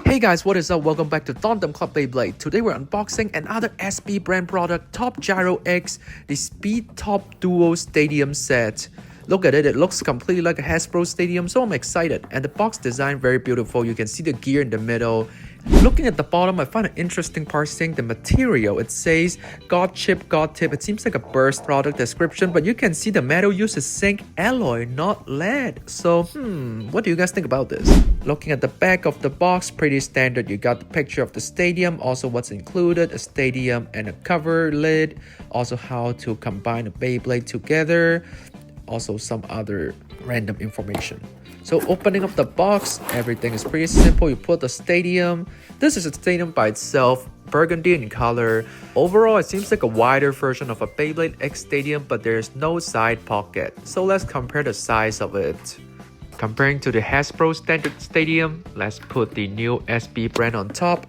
Hey guys, what is up? Welcome back to Thorndom Club Beyblade. Today we're unboxing another SB brand product, TopGyroX, the Speed Top Duel Stadium set. Look at it, it looks completely like a Hasbro Stadium, so I'm excited. And the box design very beautiful, you can see the gear in the middle. Looking at the bottom, I find an interesting part seeing the material. It says God chip, God tip. It seems like a burst product description, but you can see the metal used is zinc alloy, not lead. So, what do you guys think about this? Looking at the back of the box, pretty standard. You got the picture of the stadium, also what's included, a stadium and a cover lid, also how to combine a Beyblade together, also some other random information. So opening up the box, everything is pretty simple. You put the stadium. This is a stadium by itself, burgundy in color. Overall, it seems like a wider version of a Beyblade X Stadium, but there's no side pocket. So let's compare the size of it. Comparing to the Hasbro standard stadium, let's put the new SB brand on top.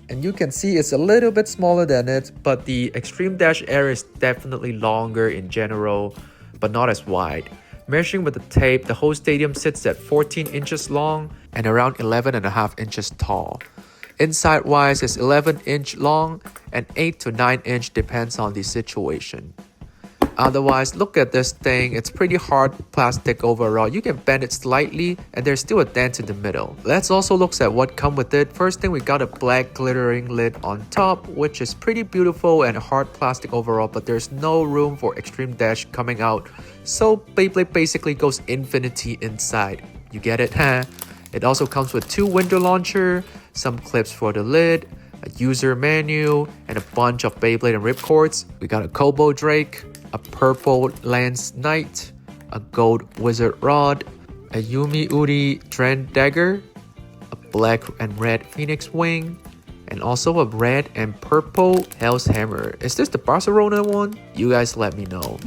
And you can see it's a little bit smaller than it, but the Extreme Dash area is definitely longer in general, but not as wide. Measuring with the tape, the whole stadium sits at 14 inches long and around 11.5 inches tall. Inside wise is 11-inch long and 8 to 9 inch depends on the situation. Otherwise, look at this thing, it's pretty hard plastic overall. You can bend it slightly and there's still a dent in the middle. Let's also look at what comes with it. First thing, we got a black glittering lid on top, which is pretty beautiful and hard plastic overall, but there's no room for Extreme Dash coming out. So Beyblade basically goes infinity inside. You get it, huh? It also comes with 2 window launcher, some clips for the lid, a user manual, and a bunch of Beyblade and ripcords. We got a Kobo Drake, a purple Lance Knight, a gold Wizard Rod, a Yumi Uri Trend Dagger, a black and red Phoenix Wing, and also a red and purple Hell's Hammer. Is this the Barcelona one? You guys let me know.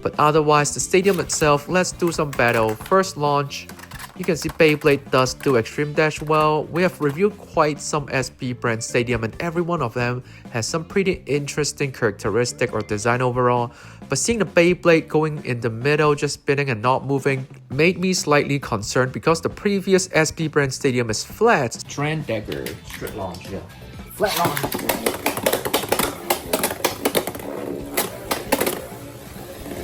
But otherwise, the stadium itself, let's do some battle. First launch, you can see Beyblade does do Extreme Dash well. We have reviewed quite some SB brand stadium and every one of them has some pretty interesting characteristic or design overall. But seeing the Beyblade going in the middle, just spinning and not moving, made me slightly concerned because the previous SB brand stadium is flat. Trend Dagger, straight launch, yeah. Flat launch.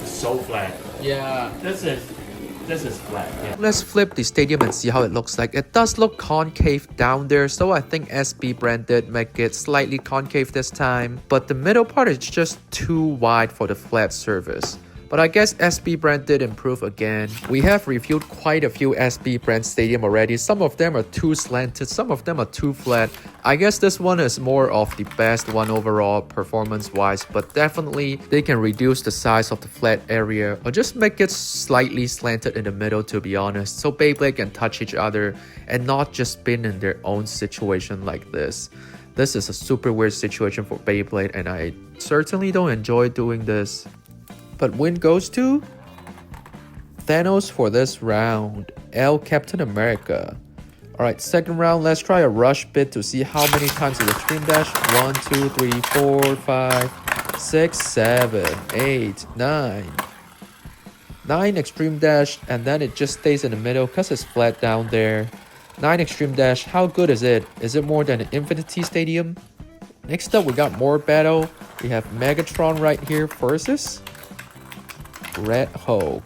So flat. Yeah, this is flat. Yeah. Let's flip the stadium and see how it looks like. It does look concave down there, so I think SB brand did make it slightly concave this time. But the middle part is just too wide for the flat surface. But I guess SB brand did improve again. We have reviewed quite a few SB brand stadium already. Some of them are too slanted, some of them are too flat. I guess this one is more of the best one overall performance wise, but definitely they can reduce the size of the flat area or just make it slightly slanted in the middle, to be honest, so Beyblade can touch each other and not just spin in their own situation like this. This is a super weird situation for Beyblade and I certainly don't enjoy doing this. But win goes to Thanos for this round, L Captain America. Alright, second round, let's try a rush bit to see how many times the Extreme Dash. 1, 2, 3, 4, 5, 6, 7, 8, 9. 9 Extreme Dash and then it just stays in the middle because it's flat down there. 9 Extreme Dash, how good is it? Is it more than an Infinity Stadium? Next up, we got more battle. We have Megatron right here versus Red Hulk.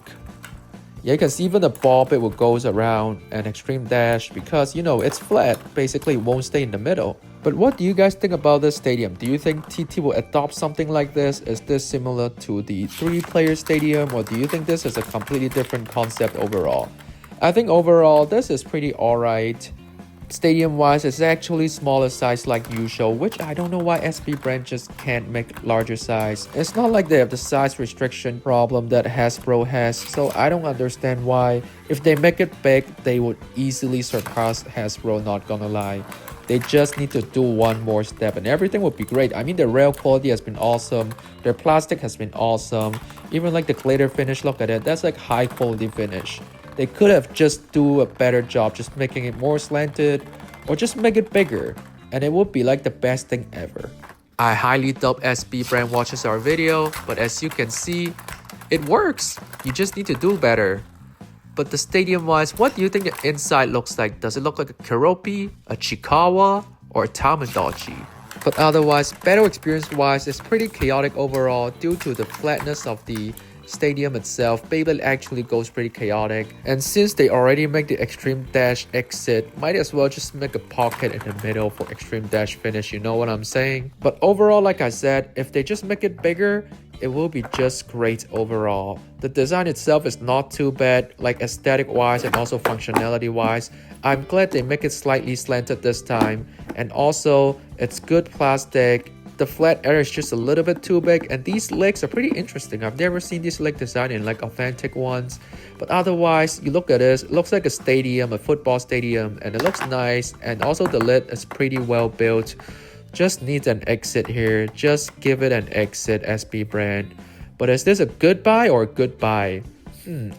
Yeah, you can see even the ball bit will goes around an Extreme Dash because, you know, it's flat. Basically, it won't stay in the middle. But what do you guys think about this stadium? Do you think TT will adopt something like this? Is this similar to the 3-player stadium? Or do you think this is a completely different concept overall? I think overall, this is pretty alright. Stadium wise, it's actually smaller size like usual, which I don't know why SB brand just can't make larger size. It's not like they have the size restriction problem that Hasbro has, so I don't understand why. If they make it big, they would easily surpass Hasbro, not gonna lie. They just need to do one more step and everything would be great. I mean, the rail quality has been awesome, their plastic has been awesome, even like the glitter finish, look at it, that's like high quality finish. They could have just do a better job just making it more slanted or just make it bigger and it would be like the best thing ever. I highly doubt SB brand watches our video, but as you can see, it works. You just need to do better. But the stadium wise, what do you think the inside looks like? Does it look like a Keroppi, a Chikawa, or a Tamagotchi? But otherwise, battle experience wise, it's pretty chaotic overall due to the flatness of the stadium itself. Beyblade actually goes pretty chaotic, and since they already make the extreme dash exit, might as well just make a pocket in the middle for extreme dash finish, you know what I'm saying? But overall, like I said, if they just make it bigger, it will be just great overall. The design itself is not too bad, like aesthetic wise and also functionality wise. I'm glad they make it slightly slanted this time, and also it's good plastic. The flat area is just a little bit too big, and these legs are pretty interesting. I've never seen this leg design in like authentic ones. But otherwise, you look at this, it looks like a stadium, a football stadium, and it looks nice. And also the lid is pretty well built. Just needs an exit here. Just give it an exit, SB brand. But is this a good buy or a good buy?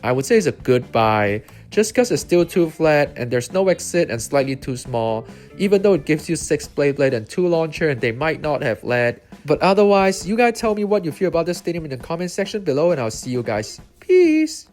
I would say it's a good buy. Just because it's still too flat and there's no exit and slightly too small, even though it gives you 6 Beyblade and 2 launcher and they might not have LED. But otherwise, you guys tell me what you feel about this stadium in the comment section below, and I'll see you guys. Peace!